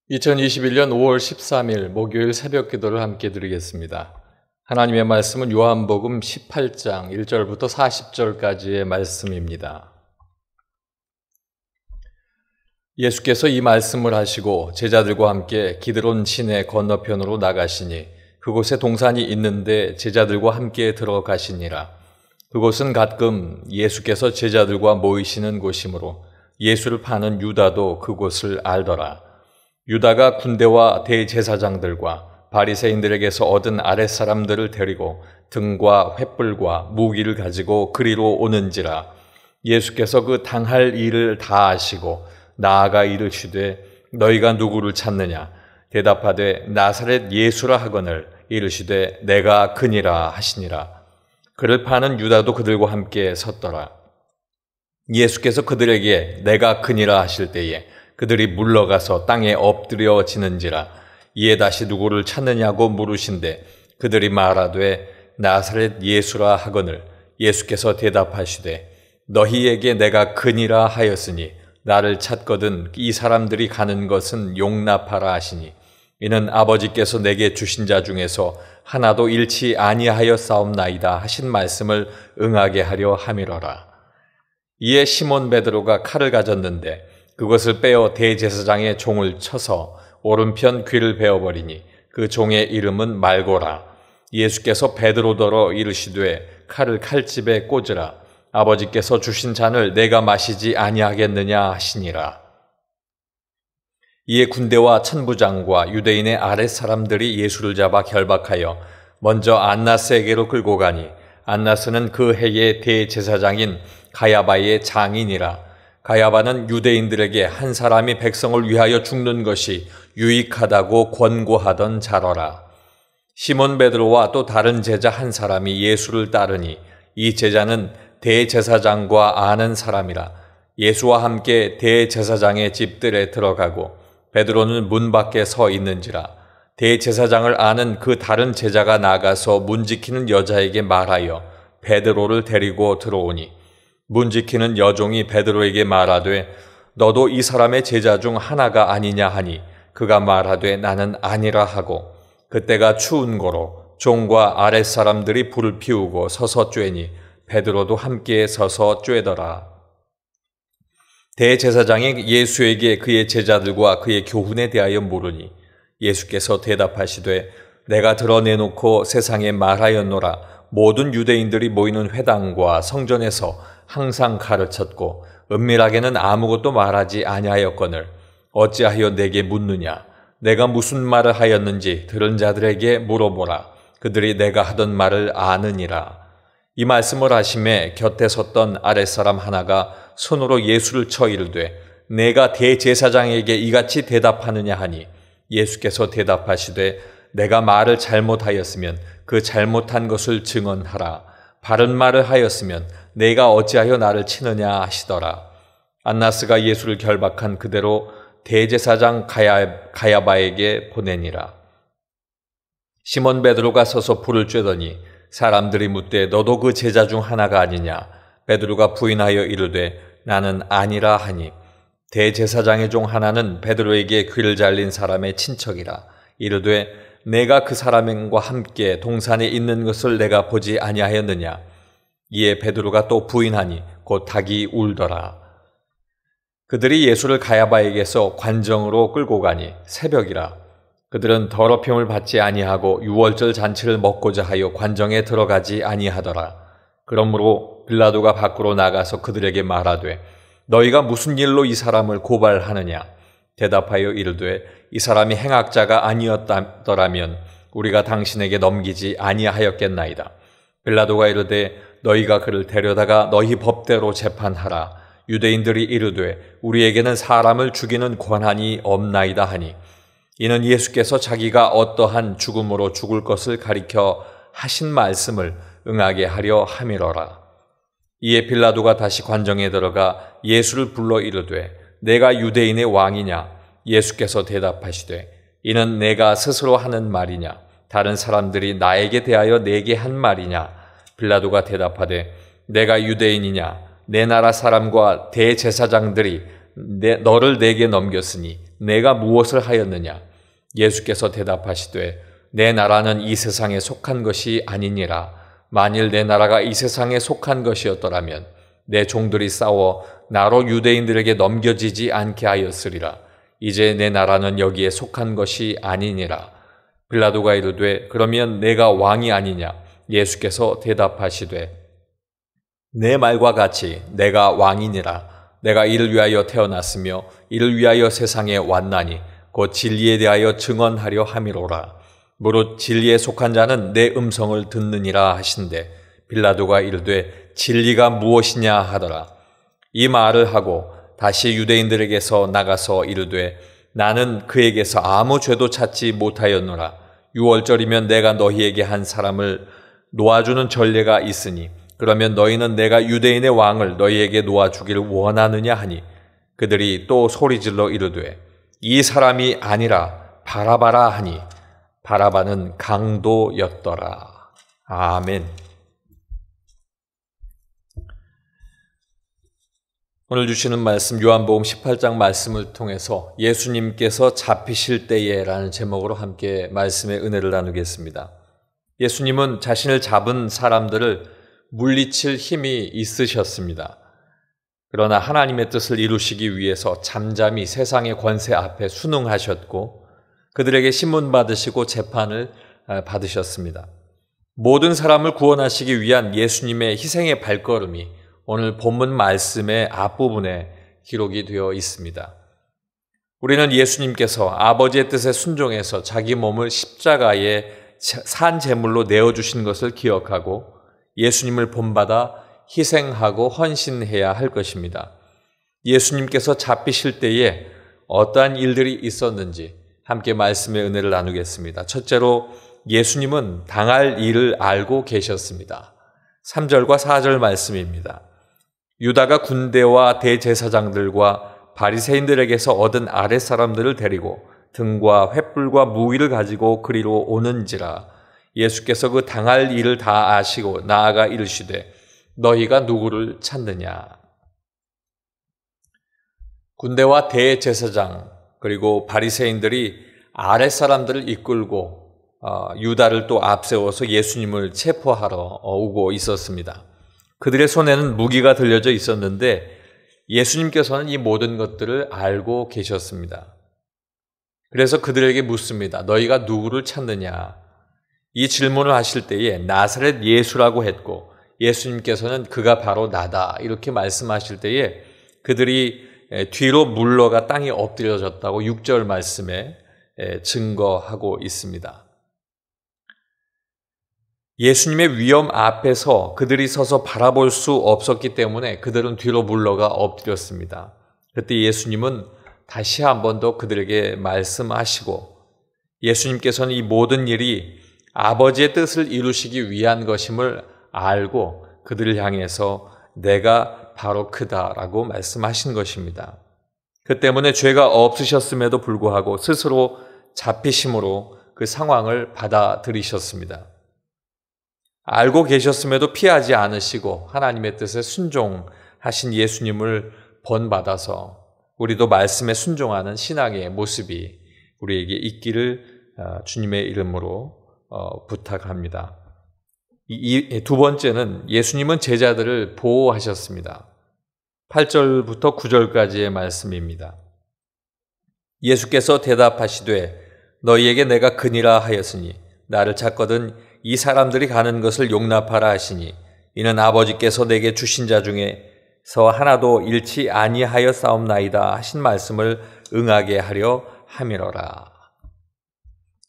2021년 5월 13일 목요일 새벽 기도를 함께 드리겠습니다. 하나님의 말씀은 요한복음 18장 1절부터 40절까지의 말씀입니다. 예수께서 이 말씀을 하시고 제자들과 함께 기드론 시내 건너편으로 나가시니 그곳에 동산이 있는데 제자들과 함께 들어가시니라. 그곳은 가끔 예수께서 제자들과 모이시는 곳이므로 예수를 파는 유다도 그곳을 알더라. 유다가 군대와 대제사장들과 바리새인들에게서 얻은 아랫사람들을 데리고 등과 횃불과 무기를 가지고 그리로 오는지라. 예수께서 그 당할 일을 다 아시고 나아가 이르시되 너희가 누구를 찾느냐? 대답하되 나사렛 예수라 하거늘 이르시되 내가 그니라 하시니라. 그를 파는 유다도 그들과 함께 섰더라. 예수께서 그들에게 내가 그니라 하실 때에 그들이 물러가서 땅에 엎드려지는지라. 이에 다시 누구를 찾느냐고 물으신데 그들이 말하되 나사렛 예수라 하거늘 예수께서 대답하시되 너희에게 내가 그니라 하였으니 나를 찾거든 이 사람들이 가는 것은 용납하라 하시니 이는 아버지께서 내게 주신 자 중에서 하나도 잃지 아니하였사옵나이다 하신 말씀을 응하게 하려 함이로라. 이에 시몬 베드로가 칼을 가졌는데 그것을 빼어 대제사장의 종을 쳐서 오른편 귀를 베어버리니 그 종의 이름은 말고라. 예수께서 베드로더러 이르시되 칼을 칼집에 꽂으라. 아버지께서 주신 잔을 내가 마시지 아니하겠느냐 하시니라. 이에 군대와 천부장과 유대인의 아랫사람들이 예수를 잡아 결박하여 먼저 안나스에게로 끌고 가니 안나스는 그 해의 대제사장인 가야바의 장인이라. 가야바는 유대인들에게 한 사람이 백성을 위하여 죽는 것이 유익하다고 권고하던 자러라. 시몬 베드로와 또 다른 제자 한 사람이 예수를 따르니 이 제자는 대제사장과 아는 사람이라. 예수와 함께 대제사장의 집들에 들어가고 베드로는 문 밖에 서 있는지라. 대제사장을 아는 그 다른 제자가 나가서 문 지키는 여자에게 말하여 베드로를 데리고 들어오니 문 지키는 여종이 베드로에게 말하되 너도 이 사람의 제자 중 하나가 아니냐 하니 그가 말하되 나는 아니라 하고 그때가 추운 고로 종과 아랫사람들이 불을 피우고 서서 쬐니 베드로도 함께 서서 쬐더라. 대제사장이 예수에게 그의 제자들과 그의 교훈에 대하여 물으니 예수께서 대답하시되 내가 드러내놓고 세상에 말하였노라. 모든 유대인들이 모이는 회당과 성전에서 항상 가르쳤고 은밀하게는 아무것도 말하지 아니하였거늘 어찌하여 내게 묻느냐? 내가 무슨 말을 하였는지 들은 자들에게 물어보라. 그들이 내가 하던 말을 아느니라. 이 말씀을 하심에 곁에 섰던 아랫사람 하나가 손으로 예수를 쳐 이르되 내가 대제사장에게 이같이 대답하느냐 하니 예수께서 대답하시되 내가 말을 잘못하였으면 그 잘못한 것을 증언하라. 바른 말을 하였으면 내가 어찌하여 나를 치느냐 하시더라. 안나스가 예수를 결박한 그대로 대제사장 가야바에게 보내니라. 시몬 베드로가 서서 불을 쬐더니 사람들이 묻되 너도 그 제자 중 하나가 아니냐? 베드로가 부인하여 이르되 나는 아니라 하니 대제사장의 종 하나는 베드로에게 귀를 잘린 사람의 친척이라. 이르되 내가 그 사람과 함께 동산에 있는 것을 내가 보지 아니하였느냐? 이에 베드로가 또 부인하니 곧 닭이 울더라. 그들이 예수를 가야바에게서 관정으로 끌고 가니 새벽이라. 그들은 더럽힘을 받지 아니하고 유월절 잔치를 먹고자 하여 관정에 들어가지 아니하더라. 그러므로 빌라도가 밖으로 나가서 그들에게 말하되 너희가 무슨 일로 이 사람을 고발하느냐? 대답하여 이르되 이 사람이 행악자가 아니었더라면 우리가 당신에게 넘기지 아니하였겠나이다. 빌라도가 이르되 너희가 그를 데려다가 너희 법대로 재판하라. 유대인들이 이르되 우리에게는 사람을 죽이는 권한이 없나이다 하니 이는 예수께서 자기가 어떠한 죽음으로 죽을 것을 가리켜 하신 말씀을 응하게 하려 함이로라. 이에 빌라도가 다시 관정에 들어가 예수를 불러 이르되 내가 유대인의 왕이냐? 예수께서 대답하시되 이는 내가 스스로 하는 말이냐? 다른 사람들이 나에게 대하여 내게 한 말이냐? 빌라도가 대답하되 내가 유대인이냐? 내 나라 사람과 대제사장들이 너를 내게 넘겼으니 내가 무엇을 하였느냐? 예수께서 대답하시되 내 나라는 이 세상에 속한 것이 아니니라. 만일 내 나라가 이 세상에 속한 것이었더라면 내 종들이 싸워 나로 유대인들에게 넘겨지지 않게 하였으리라. 이제 내 나라는 여기에 속한 것이 아니니라. 빌라도가 이르되 그러면 내가 왕이 아니냐? 예수께서 대답하시되 내 말과 같이 내가 왕이니라. 내가 이를 위하여 태어났으며 이를 위하여 세상에 왔나니 곧 진리에 대하여 증언하려 함이로라. 무릇 진리에 속한 자는 내 음성을 듣느니라 하신대 빌라도가 이르되 진리가 무엇이냐 하더라. 이 말을 하고 다시 유대인들에게서 나가서 이르되 나는 그에게서 아무 죄도 찾지 못하였노라. 유월절이면 내가 너희에게 한 사람을 놓아주는 전례가 있으니 그러면 너희는 내가 유대인의 왕을 너희에게 놓아주기를 원하느냐 하니 그들이 또 소리질러 이르되 이 사람이 아니라 바라바라 하니 바라바는 강도였더라. 아멘. 오늘 주시는 말씀 요한복음 18장 말씀을 통해서 예수님께서 잡히실 때에라는 제목으로 함께 말씀의 은혜를 나누겠습니다. 예수님은 자신을 잡은 사람들을 물리칠 힘이 있으셨습니다. 그러나 하나님의 뜻을 이루시기 위해서 잠잠히 세상의 권세 앞에 순응하셨고 그들에게 신문받으시고 재판을 받으셨습니다. 모든 사람을 구원하시기 위한 예수님의 희생의 발걸음이 오늘 본문 말씀의 앞부분에 기록이 되어 있습니다. 우리는 예수님께서 아버지의 뜻에 순종해서 자기 몸을 십자가에 산 제물로 내어주신 것을 기억하고 예수님을 본받아 희생하고 헌신해야 할 것입니다. 예수님께서 잡히실 때에 어떠한 일들이 있었는지 함께 말씀의 은혜를 나누겠습니다. 첫째로 예수님은 당할 일을 알고 계셨습니다. 3절과 4절 말씀입니다. 유다가 군대와 대제사장들과 바리새인들에게서 얻은 아랫사람들을 데리고 등과 횃불과 무기를 가지고 그리로 오는지라. 예수께서 그 당할 일을 다 아시고 나아가 이르시되 너희가 누구를 찾느냐? 군대와 대제사장 그리고 바리새인들이 아랫사람들을 이끌고 유다를 또 앞세워서 예수님을 체포하러 오고 있었습니다. 그들의 손에는 무기가 들려져 있었는데 예수님께서는 이 모든 것들을 알고 계셨습니다. 그래서 그들에게 묻습니다. 너희가 누구를 찾느냐? 이 질문을 하실 때에 나사렛 예수라고 했고 예수님께서는 그가 바로 나다 이렇게 말씀하실 때에 그들이 뒤로 물러가 땅에 엎드려졌다고 6절 말씀에 증거하고 있습니다. 예수님의 위험 앞에서 그들이 서서 바라볼 수 없었기 때문에 그들은 뒤로 물러가 엎드렸습니다. 그때 예수님은 다시 한 번 더 그들에게 말씀하시고 예수님께서는 이 모든 일이 아버지의 뜻을 이루시기 위한 것임을 알고 그들을 향해서 내가 바로 그다라고 말씀하신 것입니다. 그 때문에 죄가 없으셨음에도 불구하고 스스로 잡히심으로 그 상황을 받아들이셨습니다. 알고 계셨음에도 피하지 않으시고 하나님의 뜻에 순종하신 예수님을 본받아서 우리도 말씀에 순종하는 신앙의 모습이 우리에게 있기를 주님의 이름으로 부탁합니다. 두 번째는 예수님은 제자들을 보호하셨습니다. 8절부터 9절까지의 말씀입니다. 예수께서 대답하시되 너희에게 내가 그니라 하였으니 나를 찾거든 이 사람들이 가는 것을 용납하라 하시니 이는 아버지께서 내게 주신 자 중에서 하나도 잃지 아니하여 싸움나이다 하신 말씀을 응하게 하려 함이로라.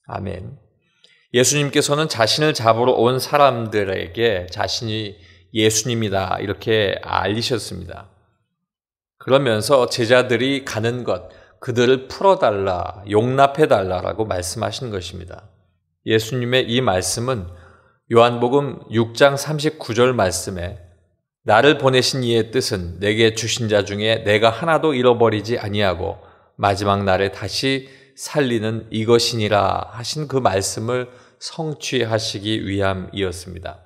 아멘. 예수님께서는 자신을 잡으러 온 사람들에게 자신이 예수님이다 이렇게 알리셨습니다. 그러면서 제자들이 가는 것, 그들을 풀어달라, 용납해달라라고 말씀하신 것입니다. 예수님의 이 말씀은 요한복음 6장 39절 말씀에 나를 보내신 이의 뜻은 내게 주신 자 중에 내가 하나도 잃어버리지 아니하고 마지막 날에 다시 살리는 이것이니라 하신 그 말씀을 성취하시기 위함이었습니다.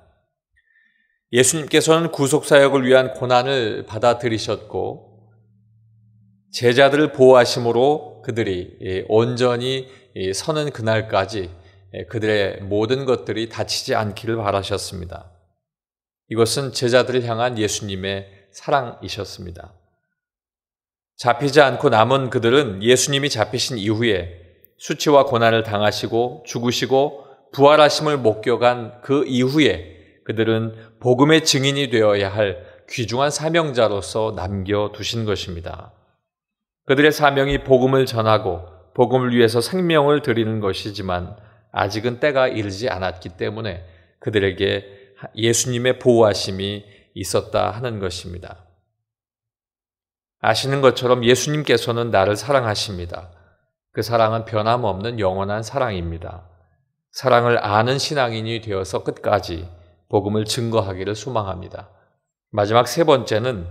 예수님께서는 구속사역을 위한 고난을 받아들이셨고 제자들을 보호하심으로 그리고 그들이 온전히 서는 그날까지 그들의 모든 것들이 다치지 않기를 바라셨습니다. 이것은 제자들을 향한 예수님의 사랑이셨습니다. 잡히지 않고 남은 그들은 예수님이 잡히신 이후에 수치와 고난을 당하시고 죽으시고 부활하심을 목격한 그 이후에 그들은 복음의 증인이 되어야 할 귀중한 사명자로서 남겨두신 것입니다. 그들의 사명이 복음을 전하고 복음을 위해서 생명을 드리는 것이지만 아직은 때가 이르지 않았기 때문에 그들에게 예수님의 보호하심이 있었다 하는 것입니다. 아시는 것처럼 예수님께서는 나를 사랑하십니다. 그 사랑은 변함없는 영원한 사랑입니다. 사랑을 아는 신앙인이 되어서 끝까지 복음을 증거하기를 소망합니다. 마지막 세 번째는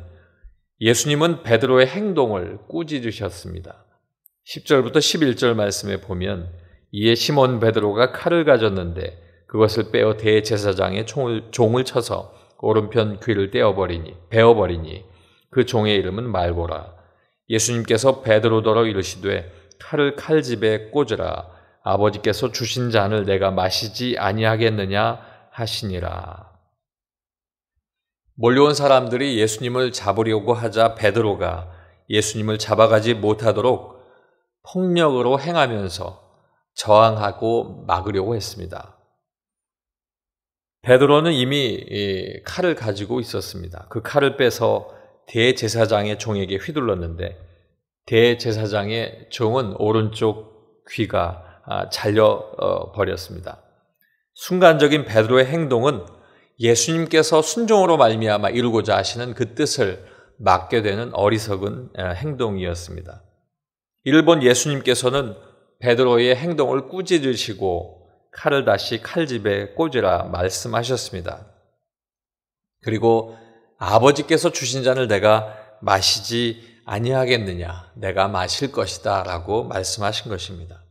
예수님은 베드로의 행동을 꾸짖으셨습니다. 10절부터 11절 말씀에 보면 이에 시몬 베드로가 칼을 가졌는데 그것을 빼어 대제사장의 종을 쳐서 오른편 귀를 베어버리니 그 종의 이름은 말보라. 예수님께서 베드로더러 이르시되 칼을 칼집에 꽂으라. 아버지께서 주신 잔을 내가 마시지 아니하겠느냐 하시니라. 몰려온 사람들이 예수님을 잡으려고 하자 베드로가 예수님을 잡아가지 못하도록 폭력으로 행하면서 저항하고 막으려고 했습니다. 베드로는 이미 칼을 가지고 있었습니다. 그 칼을 빼서 대제사장의 종에게 휘둘렀는데 대제사장의 종은 오른쪽 귀가 잘려버렸습니다. 순간적인 베드로의 행동은 예수님께서 순종으로 말미암아 이루고자 하시는 그 뜻을 막게 되는 어리석은 행동이었습니다. 이를 본 예수님께서는 베드로의 행동을 꾸짖으시고 칼을 다시 칼집에 꽂으라 말씀하셨습니다. 그리고 아버지께서 주신 잔을 내가 마시지 아니하겠느냐, 내가 마실 것이다 라고 말씀하신 것입니다.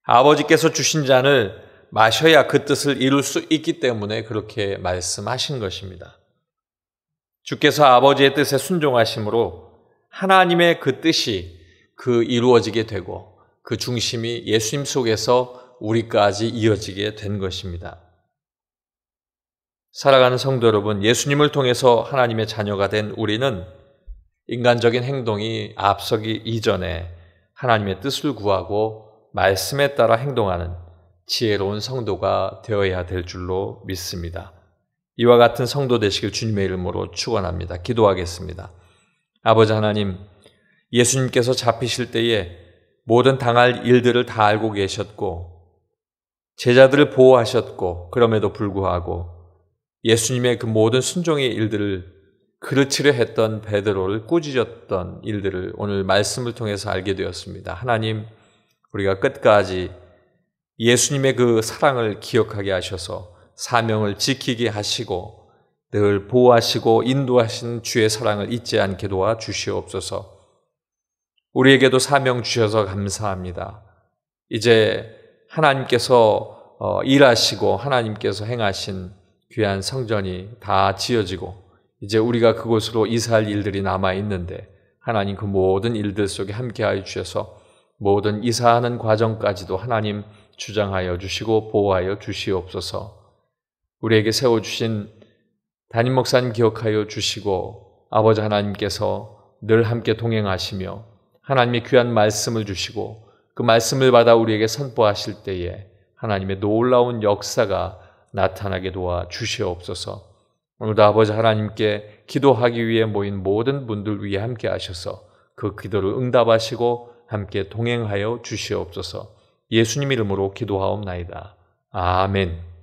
아버지께서 주신 잔을 마셔야 그 뜻을 이룰 수 있기 때문에 그렇게 말씀하신 것입니다. 주께서 아버지의 뜻에 순종하심으로 하나님의 그 뜻이 이루어지게 되고 그 중심이 예수님 속에서 우리까지 이어지게 된 것입니다. 살아가는 성도 여러분, 예수님을 통해서 하나님의 자녀가 된 우리는 인간적인 행동이 앞서기 이전에 하나님의 뜻을 구하고 말씀에 따라 행동하는 지혜로운 성도가 되어야 될 줄로 믿습니다. 이와 같은 성도 되시길 주님의 이름으로 축원합니다. 기도하겠습니다. 아버지 하나님, 예수님께서 잡히실 때에 모든 당할 일들을 다 알고 계셨고 제자들을 보호하셨고 그럼에도 불구하고 예수님의 그 모든 순종의 일들을 그르치려 했던 베드로를 꾸짖었던 일들을 오늘 말씀을 통해서 알게 되었습니다. 하나님, 우리가 끝까지 예수님의 그 사랑을 기억하게 하셔서 사명을 지키게 하시고 늘 보호하시고 인도하신 주의 사랑을 잊지 않게 도와 주시옵소서. 우리에게도 사명 주셔서 감사합니다. 이제 하나님께서 일하시고 하나님께서 행하신 귀한 성전이 다 지어지고 이제 우리가 그곳으로 이사할 일들이 남아있는데 하나님 그 모든 일들 속에 함께하여 주셔서 모든 이사하는 과정까지도 하나님 주장하여 주시고 보호하여 주시옵소서. 우리에게 세워주신 담임 목사님 기억하여 주시고 아버지 하나님께서 늘 함께 동행하시며 하나님의 귀한 말씀을 주시고 그 말씀을 받아 우리에게 선포하실 때에 하나님의 놀라운 역사가 나타나게 도와 주시옵소서. 오늘도 아버지 하나님께 기도하기 위해 모인 모든 분들 위해 함께 하셔서 그 기도를 응답하시고 함께 동행하여 주시옵소서. 예수님 이름으로 기도하옵나이다. 아멘.